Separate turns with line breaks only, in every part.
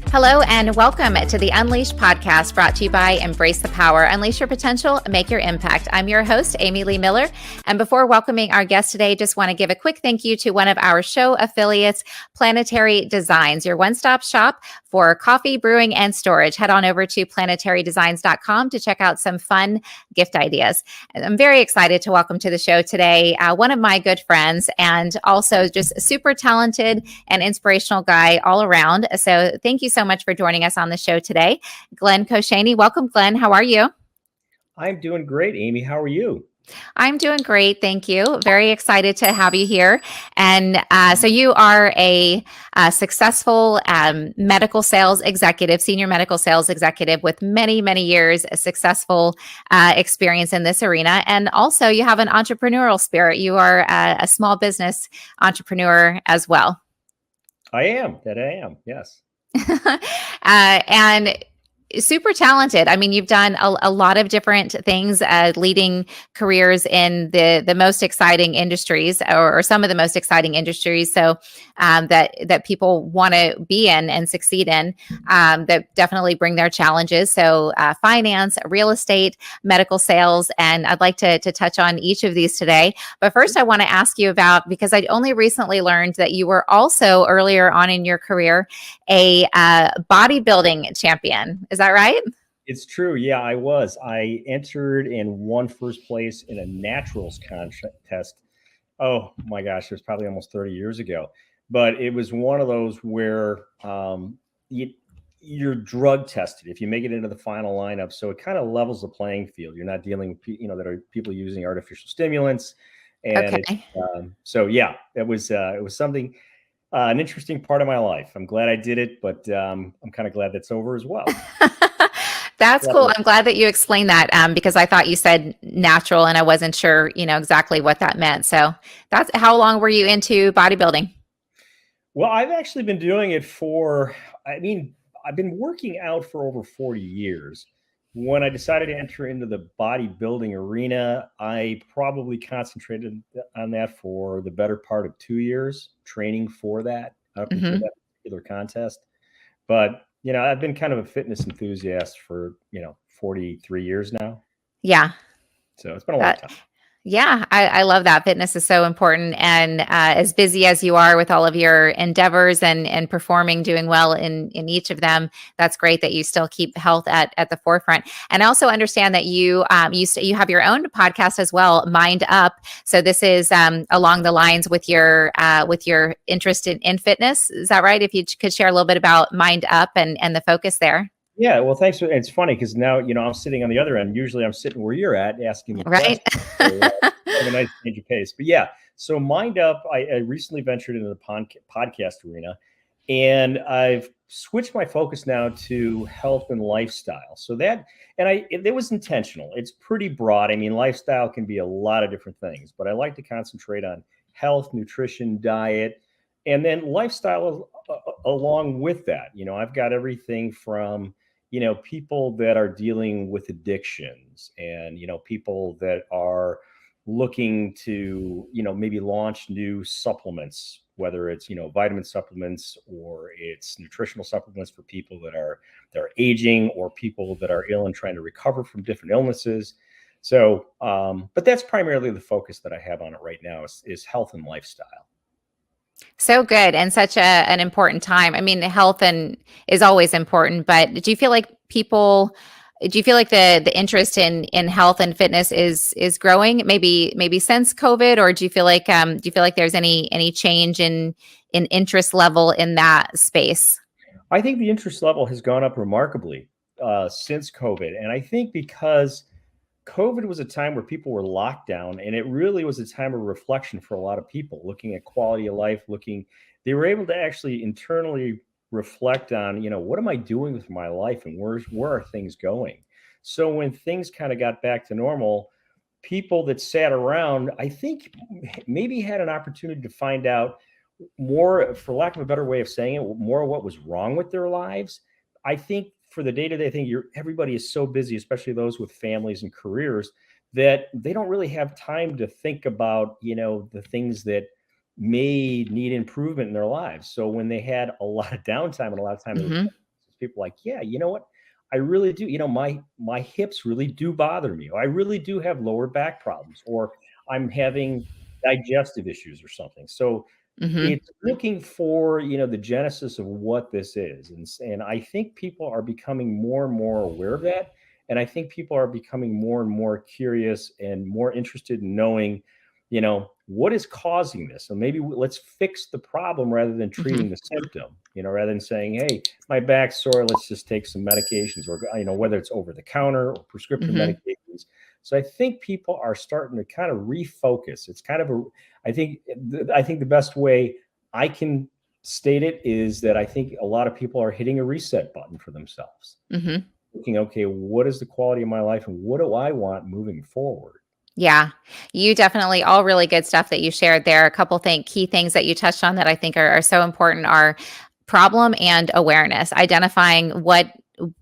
Hello and welcome to the Unleash podcast brought to you by Embrace the Power. Unleash your potential, make your impact. I'm your host, Amy Lee Miller. And before welcoming our guest today, just want to give a quick thank you to one of our show affiliates, Planetary Designs, your one-stop shop for coffee, brewing, and storage. Head on over to planetarydesigns.com to check out some fun gift ideas. And I'm very excited to welcome to the show today one of my good friends and also just a super talented and inspirational guy all around. So thank you so much for joining us on the show today. Glen Kochaney. Welcome, Glen. How are you?
I'm doing great, Amy. How are you?
I'm doing great. Thank you. Very excited to have you here. And so you are a successful medical sales executive, senior medical sales executive with many, many years of successful experience in this arena. And also you have an entrepreneurial spirit. You are a small business entrepreneur as well.
I am. Yes.
And super talented. I mean, you've done a lot of different things, leading careers in the most exciting industries or some of the most exciting industries. So that people want to be in and succeed in, that definitely bring their challenges. So finance, real estate, medical sales, and I'd like to touch on each of these today. But first, I want to ask you about, because I only recently learned that you were also earlier on in your career a bodybuilding champion. Is that right?
It's true. Yeah, I was. I entered and won first place in a naturals contest. Oh my gosh, it was probably almost 30 years ago. But it was one of those where you're drug tested if you make it into the final lineup. So it kind of levels the playing field. You're not dealing with that are people using artificial stimulants. And
okay.
So yeah, it was something. An interesting part of my life. I'm glad I did it, but I'm kind of glad that's over as well.
That's cool. I'm glad that you explained that because I thought you said natural and I wasn't sure, exactly what that meant. So that's how long were you into bodybuilding?
Well, I've actually been doing it I've been working out for over 40 years. When I decided to enter into the bodybuilding arena, I probably concentrated on that for the better part of 2 years, training for that up until that particular contest. But, I've been kind of a fitness enthusiast for, 43 years now.
Yeah.
So it's been a long time.
Yeah, I love that. Fitness is so important. And as busy as you are with all of your endeavors and performing, doing well in each of them, that's great that you still keep health at the forefront. And I also understand that you have your own podcast as well, Mind Up. So this is along the lines with your interest in fitness. Is that right? If you could share a little bit about Mind Up and the focus there.
Yeah, well, thanks. It's funny because now, I'm sitting on the other end. Usually I'm sitting where you're at asking the
right.
questions. So, have a nice change of pace. But yeah, so Mind Up, I recently ventured into the podcast arena, and I've switched my focus now to health and lifestyle. So it was intentional. It's pretty broad. I mean, lifestyle can be a lot of different things, but I like to concentrate on health, nutrition, diet, and then lifestyle along with that. I've got everything from people that are dealing with addictions and, people that are looking to, maybe launch new supplements, whether it's, vitamin supplements or it's nutritional supplements for people that are aging or people that are ill and trying to recover from different illnesses. So, but that's primarily the focus that I have on it right now is health and lifestyle.
So good. And such an important time. I mean, health is always important, but do you feel like the interest in health and fitness is growing maybe since COVID, or do you feel like there's any change in interest level in that space?
I think the interest level has gone up remarkably since COVID. And I think because COVID was a time where people were locked down, and it really was a time of reflection for a lot of people, looking at quality of life, they were able to actually internally reflect on, what am I doing with my life and where are things going? So when things kind of got back to normal, people that sat around, I think maybe had an opportunity to find out more, for lack of a better way of saying it, more what was wrong with their lives. I think for the day-to-day thing, everybody is so busy, especially those with families and careers, that they don't really have time to think about, the things that may need improvement in their lives. So when they had a lot of downtime and a lot of time,
Mm-hmm.
people like, yeah, you know what? I really do. My hips really do bother me. I really do have lower back problems, or I'm having digestive issues or something. So
Mm-hmm.
it's looking for, the genesis of what this is. And I think people are becoming more and more aware of that. And I think people are becoming more and more curious and more interested in knowing, what is causing this? So maybe let's fix the problem rather than
Mm-hmm.
treating the symptom, rather than saying, hey, my back's sore, let's just take some medications, or, whether it's over the counter or prescription
Mm-hmm.
medications. So I think people are starting to kind of refocus. It's kind of I think the best way I can state it is that I think a lot of people are hitting a reset button for themselves.
Mm-hmm.
Thinking, okay, what is the quality of my life and what do I want moving forward?
Yeah, you definitely all really good stuff that you shared there. A couple key things that you touched on that I think are so important are problem and awareness, identifying what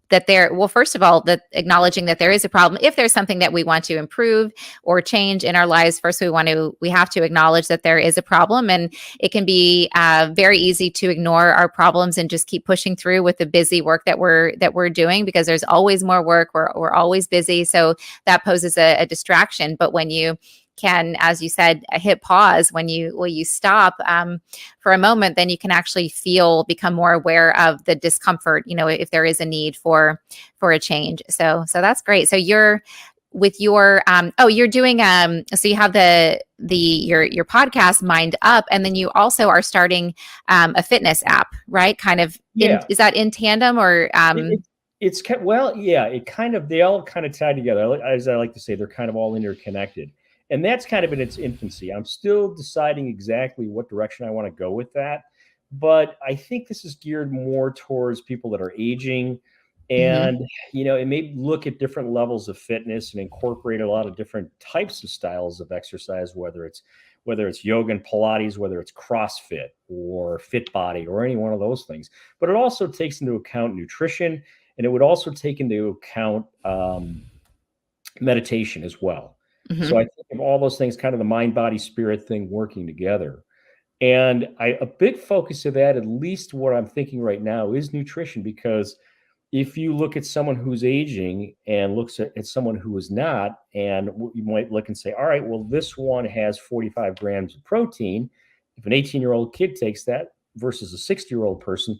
that there well first of all that acknowledging that there is a problem. If there's something that we want to improve or change in our lives, first we have to acknowledge that there is a problem, and it can be very easy to ignore our problems and just keep pushing through with the busy work that we're doing, because there's always more work. We're always busy, so that poses a distraction. But when you can, as you said, hit pause, when you stop for a moment, then you can actually become more aware of the discomfort, if there is a need for a change. So that's great. So you're with your you're doing so you have your podcast Mind Up, and then you also are starting a fitness app, right? Kind of is that in tandem, or
it's well, yeah, they all kind of tie together. As I like to say, they're kind of all interconnected. And that's kind of in its infancy. I'm still deciding exactly what direction I want to go with that. But I think this is geared more towards people that are aging.
mm-hmm.
And, it may look at different levels of fitness and incorporate a lot of different types of styles of exercise, whether it's yoga and Pilates, whether it's CrossFit or Fit Body or any one of those things. But it also takes into account nutrition, and it would also take into account meditation as well.
Mm-hmm.
So I think of all those things, kind of the mind, body, spirit thing working together. And a big focus of that, at least what I'm thinking right now, is nutrition. Because if you look at someone who's aging and looks at someone who is not, and you might look and say, all right, well, this one has 45 grams of protein. If an 18-year-old kid takes that versus a 60-year-old person,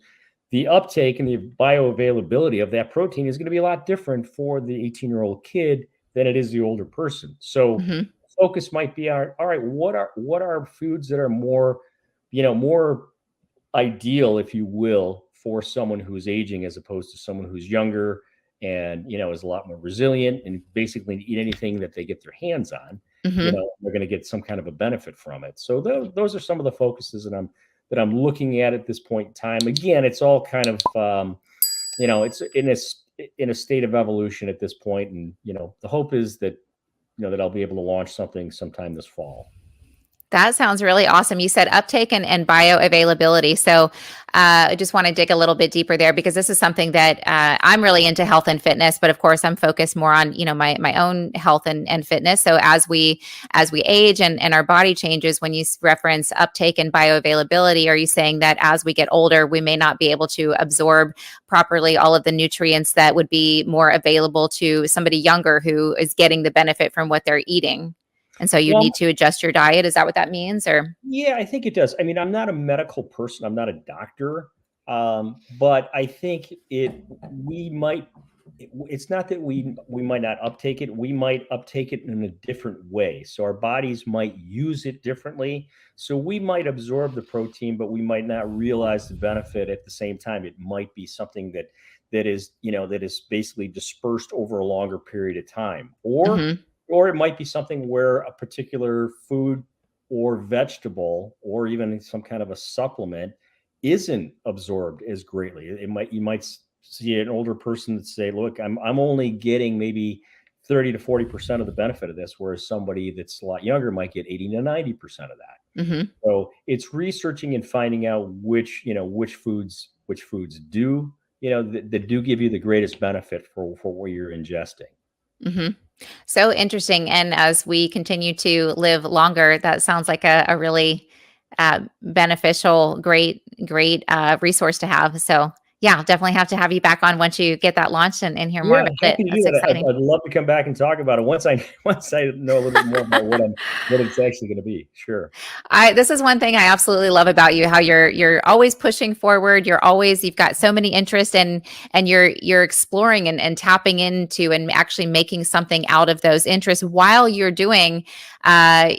the uptake and the bioavailability of that protein is going to be a lot different for the 18-year-old kid than it is the older person. So
Mm-hmm.
focus might be on, all right, what are foods that are more ideal, if you will, for someone who's aging as opposed to someone who's younger and, is a lot more resilient and basically eat anything that they get their hands on,
Mm-hmm.
they're going to get some kind of a benefit from it. So those are some of the focuses that I'm looking at this point in time. Again, it's all kind of, it's in a state of evolution at this point. And, the hope is that, that I'll be able to launch something sometime this fall.
That sounds really awesome. You said uptake and bioavailability. So I just want to dig a little bit deeper there, because this is something that I'm really into, health and fitness, but of course I'm focused more on, my own health and fitness. So as we age and our body changes, when you reference uptake and bioavailability, are you saying that as we get older, we may not be able to absorb properly all of the nutrients that would be more available to somebody younger who is getting the benefit from what they're eating? And so you need to adjust your diet. Is that what that means? Or
yeah, I think it does. I mean, I'm not a medical person. I'm not a doctor. But I think it's not that we might not uptake it. We might uptake it in a different way. So our bodies might use it differently. So we might absorb the protein, but we might not realize the benefit at the same time. It might be something that that is, that is basically dispersed over a longer period of time. Or
Mm-hmm.
or it might be something where a particular food or vegetable or even some kind of a supplement isn't absorbed as greatly. You might see an older person that say, look, I'm only getting maybe 30 to 40% of the benefit of this, whereas somebody that's a lot younger might get 80 to 90% of that.
Mm-hmm.
So it's researching and finding out which foods do, that do give you the greatest benefit for what you're ingesting.
Mm-hmm. So interesting. And as we continue to live longer, that sounds like a really beneficial, great resource to have. So yeah, definitely have to have you back on once you get that launched and hear more
Yeah,
about it.
happy to do
That's
that.
exciting.
I'd love to come back and talk about it once I know a little bit more about what it's actually going to be. Sure.
This is one thing I absolutely love about you, how you're always pushing forward. You've got so many interests and you're exploring and tapping into and actually making something out of those interests while you're doing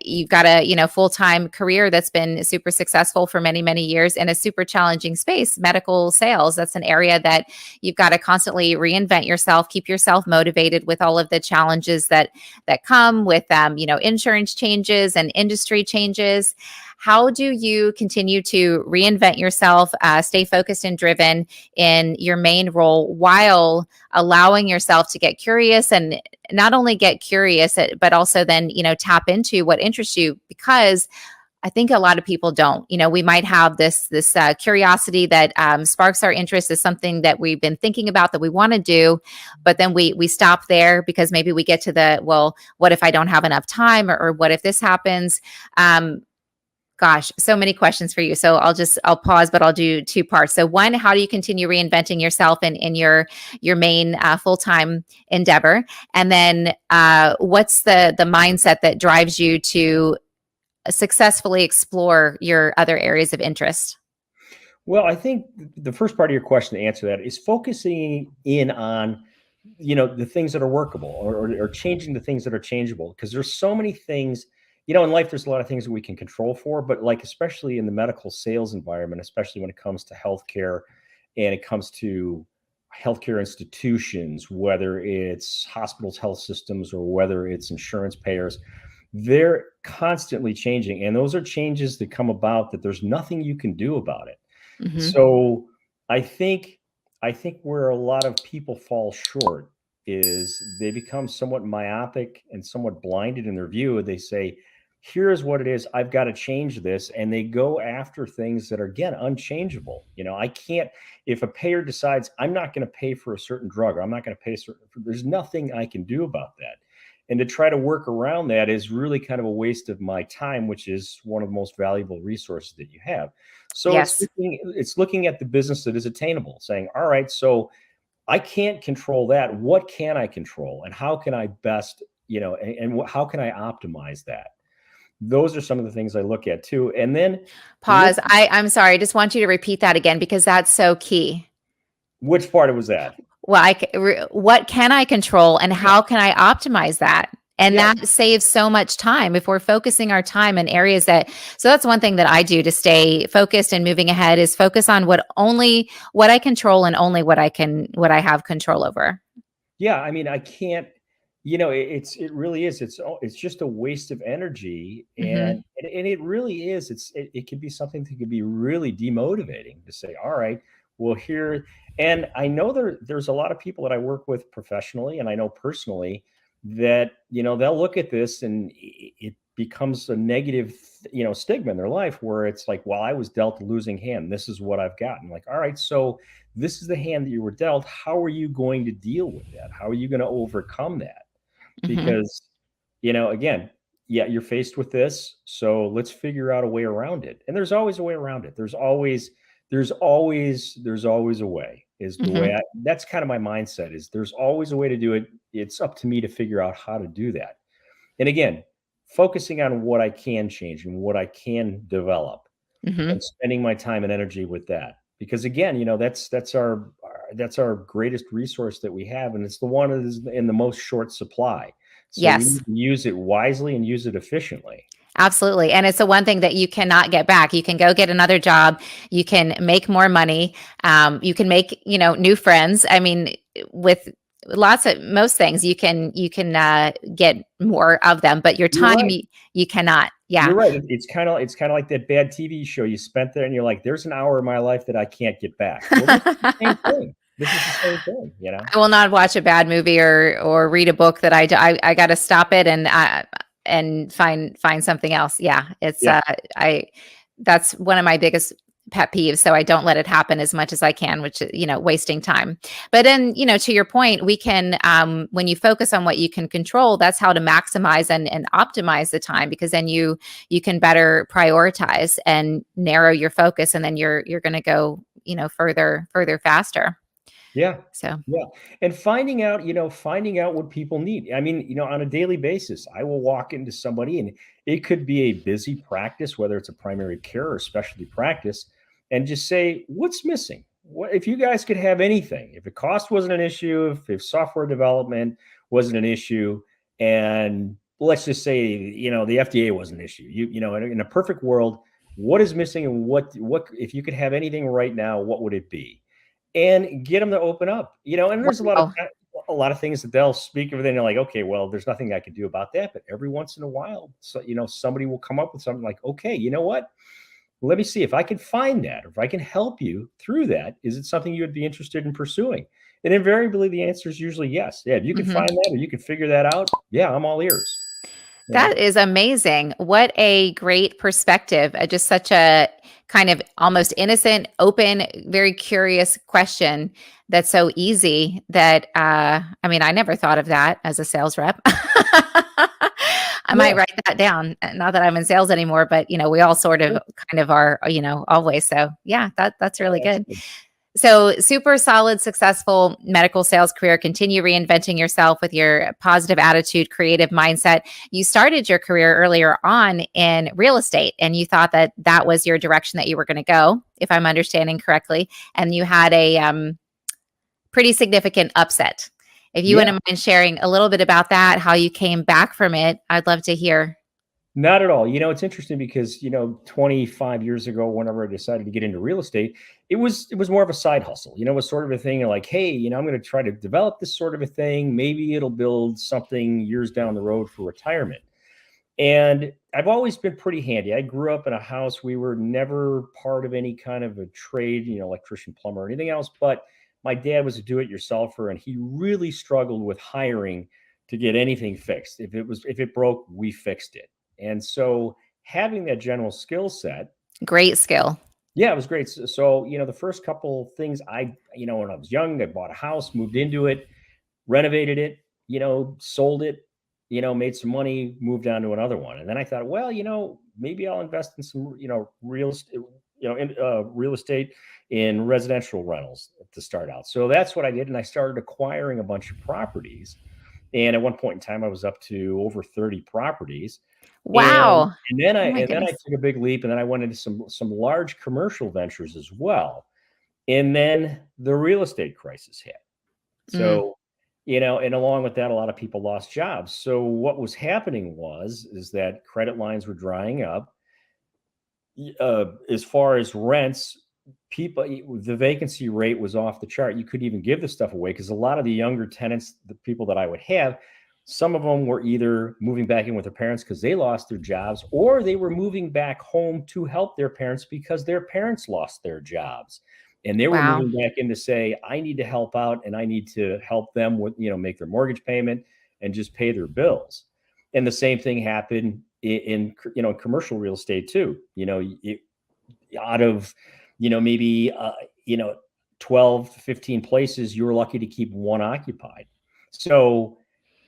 you've got a full-time career that's been super successful for many years in a super challenging space, medical sales. That's an area that you've got to constantly reinvent yourself, keep yourself motivated with all of the challenges that come with insurance changes and industry changes. How do you continue to reinvent yourself, stay focused and driven in your main role while allowing yourself to get curious, and not only get curious, but also then, tap into what interests you? Because I think a lot of people don't. We might have this curiosity that sparks our interest as something that we've been thinking about that we want to do, but then we stop there because maybe we get to well, what if I don't have enough time, or what if this happens? Gosh, so many questions for you. So I'll pause, but I'll do two parts. So one, how do you continue reinventing yourself in your main full-time endeavor? And then what's the mindset that drives you to successfully explore your other areas of interest?
Well, I think the first part of your question, to answer that, is focusing in on, the things that are workable, or changing the things that are changeable. Because there's so many things, in life, there's a lot of things that we can control for, but like, especially in the medical sales environment, especially when it comes to healthcare and it comes to healthcare institutions, whether it's hospitals, health systems, or whether it's insurance payers, they're constantly changing. And those are changes that come about that there's nothing you can do about it.
Mm-hmm.
So I think where a lot of people fall short is they become somewhat myopic and somewhat blinded in their view. They say, here's what it is, I've got to change this. And they go after things that are, again, unchangeable. I can't, if a payer decides I'm not going to pay for a certain drug, or I'm not going to pay there's nothing I can do about that. And to try to work around that is really kind of a waste of my time, which is one of the most valuable resources that you have. So
Yes.
it's looking at the business that is attainable, saying, all right, so I can't control that. What can I control? And how can I best, and how can I optimize that? Those are some of the things I look at too. And then
Pause. I'm sorry. I just want you to repeat that again, because that's so key.
Which part was that?
Well, what can I control, and how can I optimize that? And that saves so much time if we're focusing our time in areas so that's one thing that I do to stay focused and moving ahead, is focus on what I control and only what I have control over.
Yeah. I mean, I can't, it really is. It's just a waste of energy. And it really is. It can be something that can be really demotivating to say, all right, well, here, and I know there's a lot of people that I work with professionally, and I know personally, that, they'll look at this and it becomes a negative, stigma in their life, where it's like, well, I was dealt a losing hand. This is what I've gotten. Like, all right, so this is the hand that you were dealt. How are you going to deal with that? How are you going to overcome that? Because, again, you're faced with this. So let's figure out a way around it. And there's always a way around it. There's always a way, is the way that's kind of my mindset, is there's always a way to do it. It's up to me to figure out how to do that. And again, focusing on what I can change and what I can develop, and spending my time and energy with that. Because again, that's our greatest resource that we have. And it's the one that is in the most short supply. So we need to use it wisely and use it efficiently.
Absolutely. And it's the one thing that you cannot get back. You can go get another job. You can make more money. You can make, new friends. I mean, with most things, you can get more of them, but your
You're
time,
right.
you cannot. Yeah.
You're right. It's kind of like that bad TV show you spent there, and you're like, "There's an hour of my life that I can't get back." Well, this is the same thing. This is the same thing, you know.
I will not watch a bad movie or read a book that I got to stop it and find something else. Yeah, it's
Yeah,
I that's one of my biggest pet peeves. So I don't let it happen as much as I can, which is, wasting time. But then, to your point, we can, when you focus on what you can control, that's how to maximize and optimize the time, because then you can better prioritize and narrow your focus, and then you're going to go, further faster.
yeah,
So
yeah. And finding out what people need. I mean, on a daily basis, I will walk into somebody, and it could be a busy practice, whether it's a primary care or specialty practice, and just say, "What's missing? What if you guys could have anything? If the cost wasn't an issue, if software development wasn't an issue, and let's just say, the FDA wasn't an issue. In a perfect world, what is missing, and what if you could have anything right now, what would it be?" And get them to open up, and there's
wow.
a lot of things that they'll speak of, and they're like, okay, well, there's nothing I can do about that. But every once in a while, so somebody will come up with something like, okay, you know what, let me see if I can find that, or if I can help you through that. Is it something you would be interested in pursuing? And invariably the answer is usually yes. Yeah, if you can
Mhm.
find that, or you can figure that out, yeah, I'm all ears.
That is amazing. What a great perspective. Just such a kind of almost innocent, open, very curious question that's so easy that, I mean, I never thought of that as a sales rep. I might
Yeah,
write that down. Not that I'm in sales anymore, but we all sort of
sure.
kind of are, always. So yeah, that's really good.
Absolutely.
So, super solid, successful medical sales career. Continue reinventing yourself with your positive attitude, creative mindset. You started your career earlier on in real estate, and you thought that that was your direction that you were going to go, if I'm understanding correctly. And you had a pretty significant upset. If you
Yeah.
wouldn't mind sharing a little bit about that, how you came back from it, I'd love to hear.
Not at all. It's interesting because, 25 years ago, whenever I decided to get into real estate, it was more of a side hustle. It was sort of a thing like, hey, I'm going to try to develop this sort of a thing. Maybe it'll build something years down the road for retirement. And I've always been pretty handy. I grew up in a house. We were never part of any kind of a trade, electrician, plumber, or anything else. But my dad was a do-it-yourselfer, and he really struggled with hiring to get anything fixed. If it broke, we fixed it. And so having that general skill set,
Great skill.
yeah, it was great. So, the first couple things when I was young, I bought a house, moved into it, renovated it, sold it, made some money, moved on to another one. And then I thought, well, maybe I'll invest in some, real estate in residential rentals to start out. So that's what I did. And I started acquiring a bunch of properties. And at one point in time, I was up to over 30 properties. And
Wow.
and then I
Oh my
and then I
goodness.
took a big leap, and then I went into some large commercial ventures as well. And then the real estate crisis hit.
Mm,
So, and along with that, a lot of people lost jobs. So what was happening is that credit lines were drying up. As far as rents, the vacancy rate was off the chart. You couldn't even give the stuff away because a lot of the younger tenants, the people that I would have, some of them were either moving back in with their parents because they lost their jobs, or they were moving back home to help their parents because their parents lost their jobs. And they were
wow.
moving back in to say, I need to help out, and I need to help them with, make their mortgage payment and just pay their bills. And the same thing happened in commercial real estate too. Out of, maybe, 12 to 15 places, you were lucky to keep one occupied. So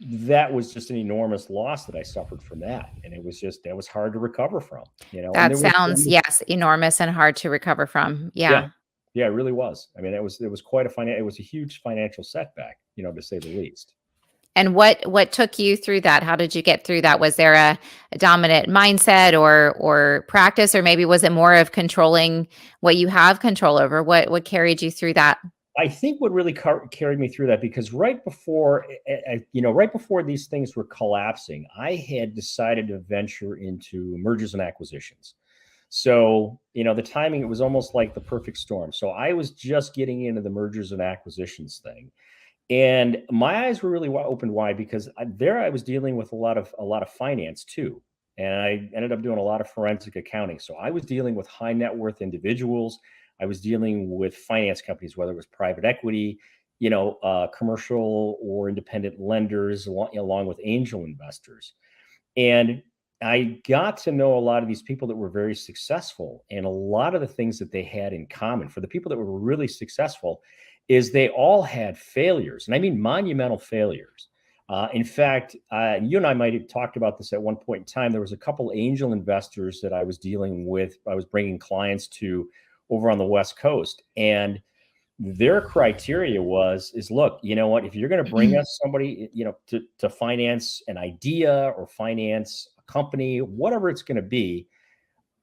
that was just an enormous loss that I suffered from that. And that was hard to recover from, and
That sounds, yes, enormous and hard to recover from.
yeah,
Yeah.
yeah, it really was. I mean, it was a huge financial setback, to say the least.
And what took you through that? How did you get through that? Was there a dominant mindset or practice, or maybe was it more of controlling what you have control over? What carried you through that?
I think what really carried me through that, because right before, right before these things were collapsing, I had decided to venture into mergers and acquisitions. So, the timing, it was almost like the perfect storm. So I was just getting into the mergers and acquisitions thing. And my eyes were really opened wide, because I was dealing with a lot of finance too. And I ended up doing a lot of forensic accounting. So I was dealing with high net worth individuals. I was dealing with finance companies, whether it was private equity, commercial or independent lenders, along with angel investors. And I got to know a lot of these people that were very successful, and a lot of the things that they had in common for the people that were really successful is they all had failures, and I mean monumental failures. In fact, you and I might have talked about this at one point in time. There was a couple angel investors that I was dealing with. I was bringing clients to over on the West Coast, and their criteria is, look, you know what, if you're going to bring us somebody, to finance an idea or finance a company, whatever it's going to be,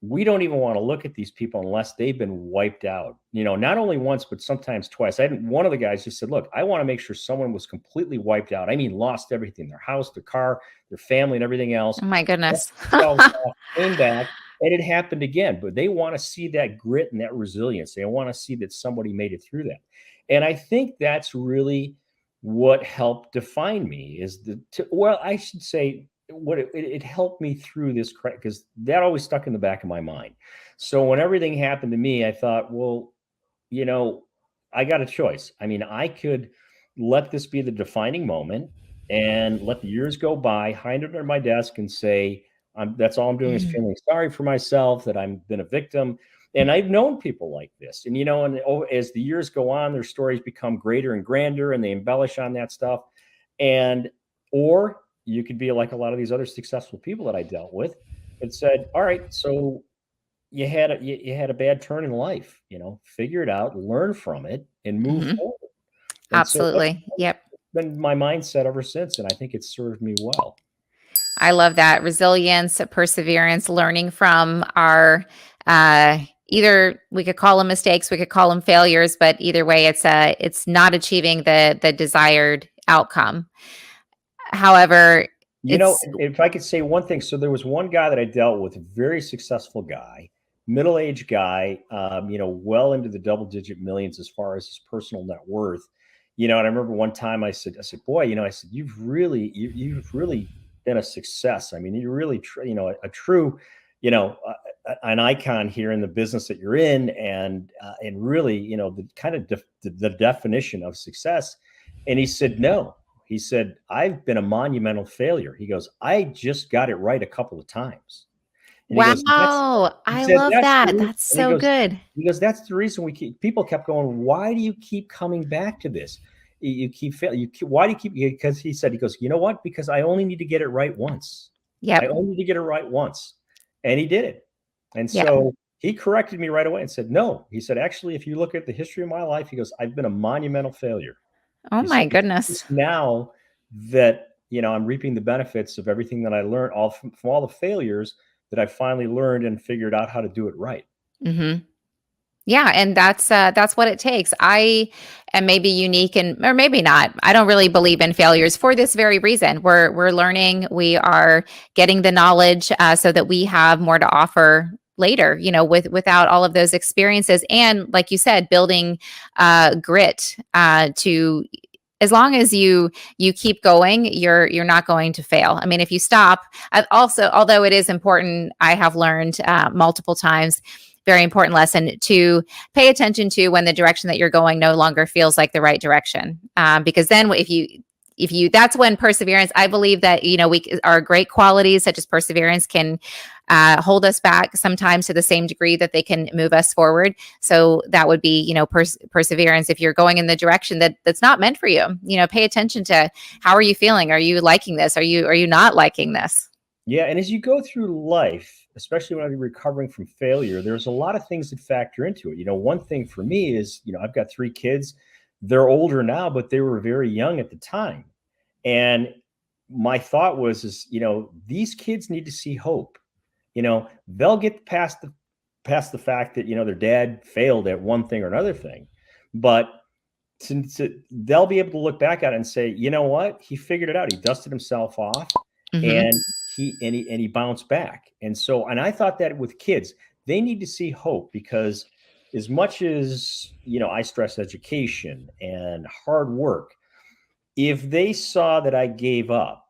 we don't even want to look at these people unless they've been wiped out, not only once, but sometimes twice. One of the guys just said, look, I want to make sure someone was completely wiped out. I mean, lost everything, their house, their car, their family, and everything else.
Oh my goodness.
Came back, and it happened again. But they want to see that grit and that resilience. They want to see that somebody made it through that. And I think that's really what helped define me, I should say, what it helped me through this, because that always stuck in the back of my mind. So when everything happened to me, I thought, well, I got a choice. I mean, I could let this be the defining moment and let the years go by, hide under my desk, and say, that's all I'm doing is feeling sorry for myself, that I've been a victim. And I've known people like this. And, as the years go on, their stories become greater and grander, and they embellish on that stuff. Or you could be like a lot of these other successful people that I dealt with and said, all right, so you had a bad turn in life, figure it out, learn from it, and move forward. And
Absolutely.
So
Yep.
been my mindset ever since. And I think it's served me well.
I love that. Resilience, perseverance, learning from our, either we could call them mistakes, we could call them failures, but either way, it's not achieving the desired outcome. However,
if I could say one thing, so there was one guy that I dealt with, a very successful guy, middle-aged guy, well into the double-digit millions as far as his personal net worth. And I remember one time I said, boy, you've really been a success. I mean, you're really, a true, an icon here in the business that you're in, and really, the kind of the definition of success. And he said, no. He said, I've been a monumental failure. He goes, I just got it right a couple of times. And
wow. I love that. That's so good.
He goes, that's the reason people kept going, why do you keep coming back to this? You keep failing. Why do you keep? Because he goes, you know what? Because I only need to get it right once.
Yeah.
I only need to get it right once. And he did it. And so he corrected me right away and said, no. He said, actually, if you look at the history of my life, he goes, I've been a monumental failure.
Oh my goodness.
Now that, I'm reaping the benefits of everything that I learned from all the failures that I finally learned and figured out how to do it right.
Yeah. And that's what it takes. I am maybe unique or maybe not. I don't really believe in failures for this very reason. We're learning, we are getting the knowledge so that we have more to offer later, without all of those experiences. And like you said, building grit to, as long as you keep going, you're not going to fail. I mean, if you stop, although it is important, I have learned multiple times, very important lesson, to pay attention to when the direction that you're going no longer feels like the right direction. Because then if you, that's when perseverance, I believe that, our great qualities such as perseverance can hold us back sometimes to the same degree that they can move us forward. So that would be, perseverance. If you're going in the direction that's not meant for you, pay attention to how are you feeling? Are you liking this? Are you not liking this?
Yeah. And as you go through life, especially when you're recovering from failure, there's a lot of things that factor into it. One thing for me is, I've got 3 kids. They're older now, but they were very young at the time. And my thought was, these kids need to see hope. They'll get past the fact that, their dad failed at one thing or another thing, but they'll be able to look back at it and say, you know what, he figured it out. He dusted himself off,
Mm-hmm.
and he bounced back. And so, and I thought that with kids, they need to see hope, because as much as, I stress education and hard work, if they saw that I gave up,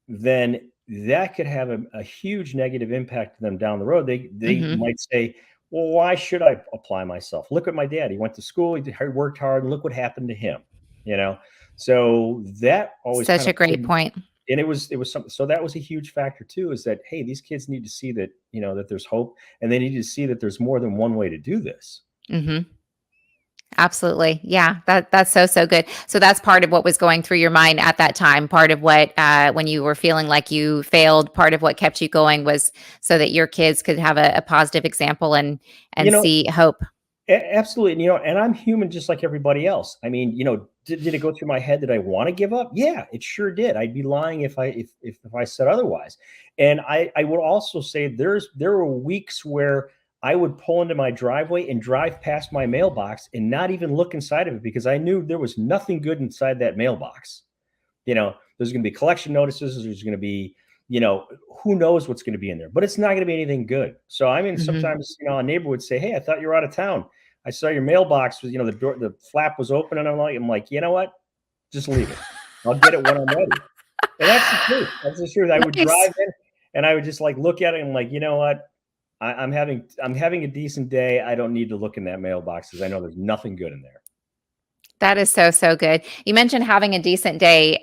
then that could have a huge negative impact to them down the road. They
Mm-hmm.
might say, well, why should I apply myself? Look at my dad. He went to school, he worked hard, and look what happened to him. You know, so that always
Such
kind
a
of
great point.
and it was something. So that was a huge factor too, is that, hey, these kids need to see that, that there's hope, and they need to see that there's more than one way to do this.
Mm-hmm. Absolutely. Yeah, that's so good. So that's part of what was going through your mind at that time. Part of what when you were feeling like you failed, part of what kept you going was so that your kids could have a positive example and
You know,
see hope.
Absolutely. And, and I'm human just like everybody else. I mean, did it go through my head that I want to give up? Yeah, it sure did. I'd be lying if I said otherwise. And I would also say there were weeks where I would pull into my driveway and drive past my mailbox and not even look inside of it, because I knew there was nothing good inside that mailbox. There's going to be collection notices. There's going to be, who knows what's going to be in there, but it's not going to be anything good. So, I mean,
Mm-hmm.
sometimes, a neighbor would say, hey, I thought you were out of town. I saw your mailbox was, the flap was open, and I'm like, you know what? Just leave it. I'll get it when I'm ready. And that's the truth. That's the truth. I would
Nice.
drive in and I would just like look at it and like, you know what? I'm having a decent day. I don't need to look in that mailbox because I know there's nothing good in there.
That is so good. You mentioned having a decent day.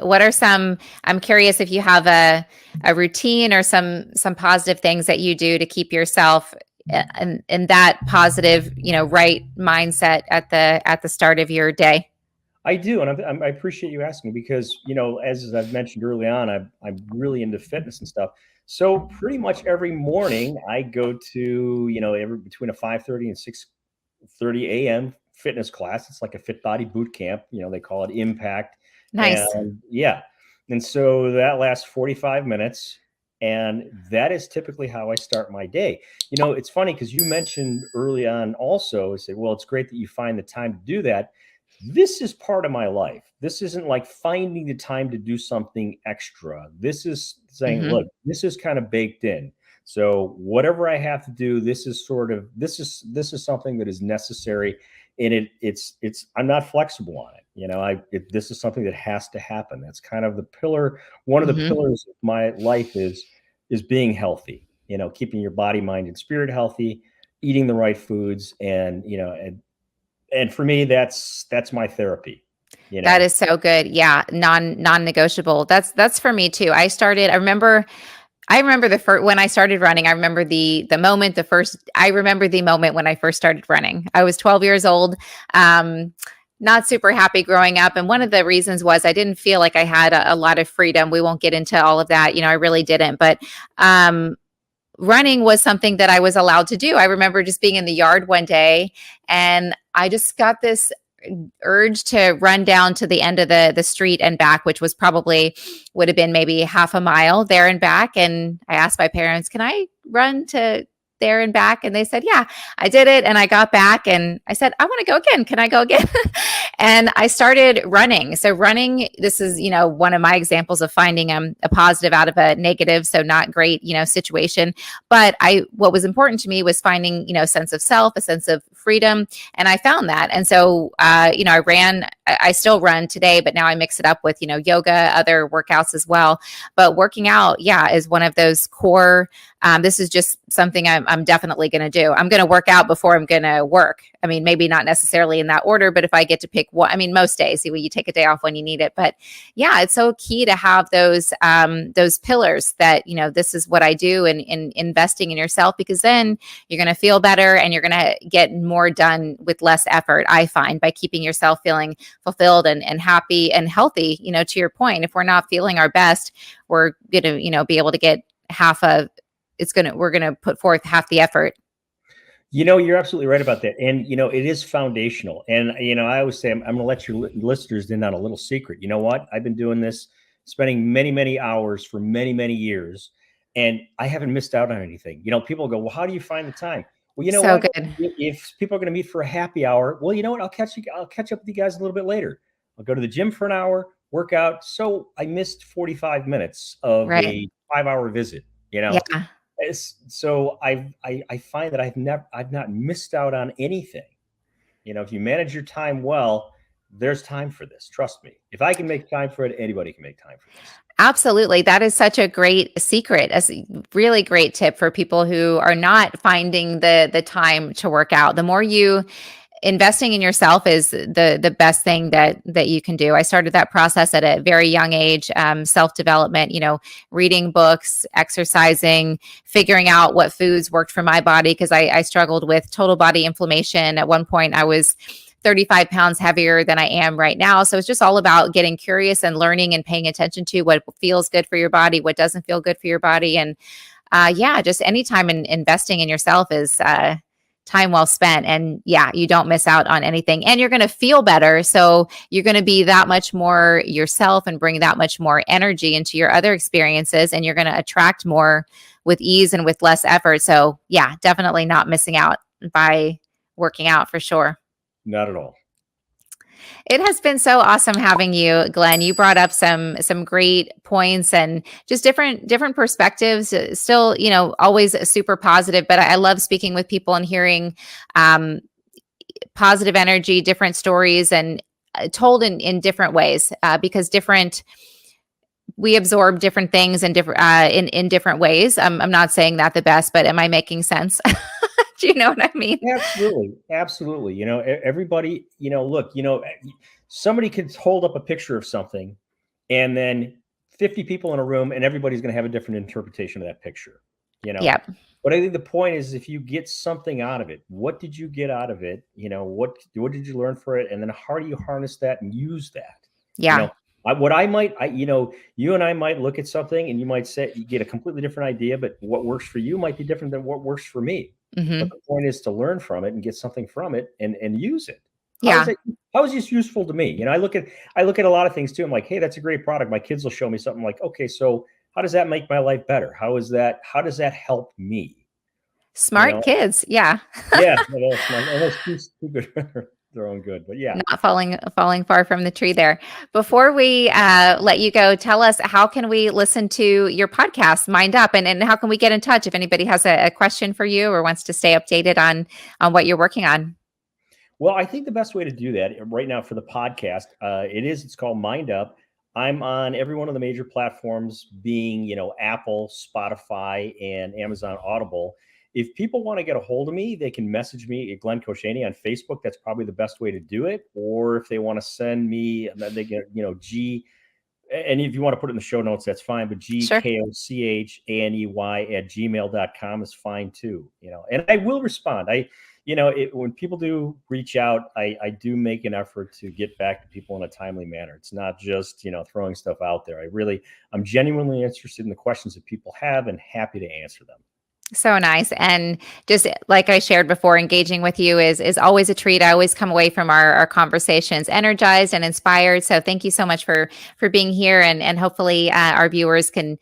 What are some? I'm curious if you have a routine or some positive things that you do to keep yourself in that positive, right mindset at the start of your day.
I do, and I appreciate you asking, because as I've mentioned early on, I'm really into fitness and stuff. So pretty much every morning I go to every between a 5:30 and 6:30 a.m. fitness class. It's like a Fit Body boot camp. They call it Impact,
Nice.
and yeah, and so that lasts 45 minutes. And that is typically how I start my day. It's funny because you mentioned early on also, say, well, it's great that you find the time to do that. This is part of my life. This isn't like finding the time to do something extra. This is saying,
Mm-hmm.
look, this is kind of baked in. So whatever I have to do, this is something that is necessary, and it's I'm not flexible on it. This is something that has to happen. That's kind of the pillar. One of the
Mm-hmm.
pillars of my life is being healthy. Keeping your body, mind, and spirit healthy, eating the right foods, and for me, that's my therapy.
That is so good. Yeah, non-negotiable. That's for me too. I remember the first when I started running. I remember the moment the first. I remember the moment when I first started running. I was 12 years old. Not super happy growing up, and one of the reasons was I didn't feel like I had a lot of freedom. We won't get into all of that. I really didn't. But running was something that I was allowed to do. I remember just being in the yard one day, and I just got this urge to run down to the end of the street and back, which was probably would have been maybe half a mile there and back. And I asked my parents, can I run to there and back? And they said, yeah. I did it, and I got back, and I said, I want to go again. Can I go again? And I started running. So running, this is, one of my examples of finding a positive out of a negative, so not great, situation. But what was important to me was finding, a sense of self, a sense of freedom. And I found that. And so, I still run today, but now I mix it up with, yoga, other workouts as well. But working out, yeah, is one of those core. This is just something I'm definitely going to do. I'm going to work out before I'm going to work. I mean, maybe not necessarily in that order, but if I get to pick one, I mean, most days you take a day off when you need it. But yeah, it's so key to have those pillars that, this is what I do, and in investing in yourself, because then you're going to feel better and you're going to get more done with less effort. I find by keeping yourself feeling fulfilled and happy and healthy, to your point, if we're not feeling our best, we're going to, be able to get we're going to put forth half the effort.
You're absolutely right about that. And, it is foundational. And, I always say, I'm going to let your listeners in on a little secret. You know what? I've been doing this, spending many, many hours for many, many years, and I haven't missed out on anything. People go, well, how do you find the time? Well, you know
So
what?
good.
If people are going to meet for a happy hour, well, you know what? I'll catch up with you guys a little bit later. I'll go to the gym for an hour, work out. So I missed 45 minutes of
Right.
a 5-hour visit.
Yeah.
So I find that I've not missed out on anything. If you manage your time well, there's time for this. Trust me. If I can make time for it, anybody can make time for this.
Absolutely. That is such a great secret, a really great tip for people who are not finding the time to work out. The more you investing in yourself is the best thing that you can do. I started that process at a very young age, self-development, reading books, exercising, figuring out what foods worked for my body, because I struggled with total body inflammation. At one point, I was 35 pounds heavier than I am right now. So it's just all about getting curious and learning and paying attention to what feels good for your body, what doesn't feel good for your body. And just anytime in investing in yourself is time well spent. And yeah, you don't miss out on anything, and you're going to feel better. So you're going to be that much more yourself and bring that much more energy into your other experiences. And you're going to attract more with ease and with less effort. So yeah, definitely not missing out by working out for sure.
Not at all.
It has been so awesome having you, Glenn. You brought up some great points and just different perspectives. Still, always super positive. But I love speaking with people and hearing positive energy, different stories, and told in different ways because we absorb different things in different ways. I'm not saying that the best, but am I making sense? Do you know what I mean?
Absolutely. Everybody, look, somebody could hold up a picture of something and then 50 people in a room and everybody's going to have a different interpretation of that picture,
Yep.
But I think the point is, if you get something out of it, what did you get out of it? What did you learn for it? And then how do you harness that and use that?
Yeah.
You and I might look at something and you might say, you get a completely different idea, but what works for you might be different than what works for me.
Mm-hmm.
But the point is to learn from it and get something from it and use it.
Yeah.
How is this useful to me? I look at a lot of things too. I'm like, hey, that's a great product. My kids will show me something like, okay, so how does that make my life better? How does that help me?
Smart kids. Yeah.
Yeah. That's too good. Their own good, but yeah,
not falling far from the tree there. Before we let you go, tell us, how can we listen to your podcast, Mind Up, and how can we get in touch if anybody has a question for you or wants to stay updated on what you're working on?
Well, I think the best way to do that right now for the podcast, it's called Mind Up. I'm on every one of the major platforms, being Apple, Spotify, and Amazon Audible. If people want to get a hold of me, they can message me at Glen Kochaney on Facebook. That's probably the best way to do it. Or if they want to send me, they get, G, and if you want to put it in the show notes, that's fine. But GKOCHANEY@gmail.com is fine too. And I will respond. When people do reach out, I do make an effort to get back to people in a timely manner. It's not just, throwing stuff out there. I'm genuinely interested in the questions that people have and happy to answer them.
So nice. And just like I shared before, engaging with you is always a treat. I always come away from our conversations energized and inspired. So thank you so much for being here. And hopefully our viewers can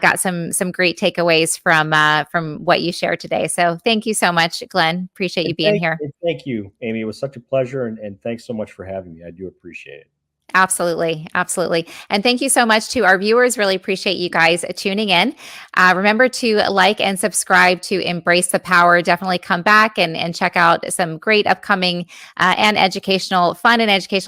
got some great takeaways from what you shared today. So thank you so much, Glenn. Appreciate you being here.
Thank you, Amy. It was such a pleasure. And thanks so much for having me. I do appreciate it.
Absolutely. Absolutely. And thank you so much to our viewers. Really appreciate you guys tuning in. Remember to like and subscribe to Embrace the Power. Definitely come back and check out some great upcoming fun and educational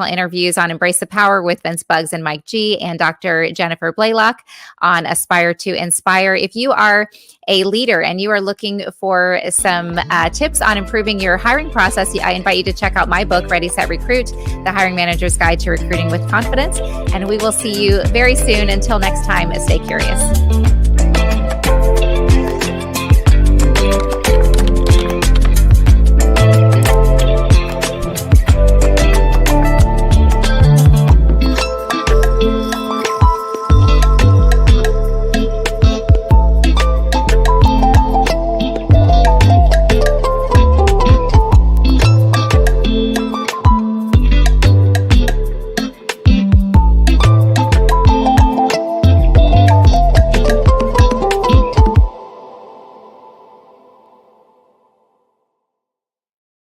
interviews on Embrace the Power with Vince Buggs and Mike G and Dr. Jennifer Blaylock on Aspire to Inspire. If you are a leader and you are looking for some tips on improving your hiring process, I invite you to check out my book, Ready, Set, Recruit, The Hiring Manager's Guide to Recruiting with Confidence. And we will see you very soon. Until next time, stay curious.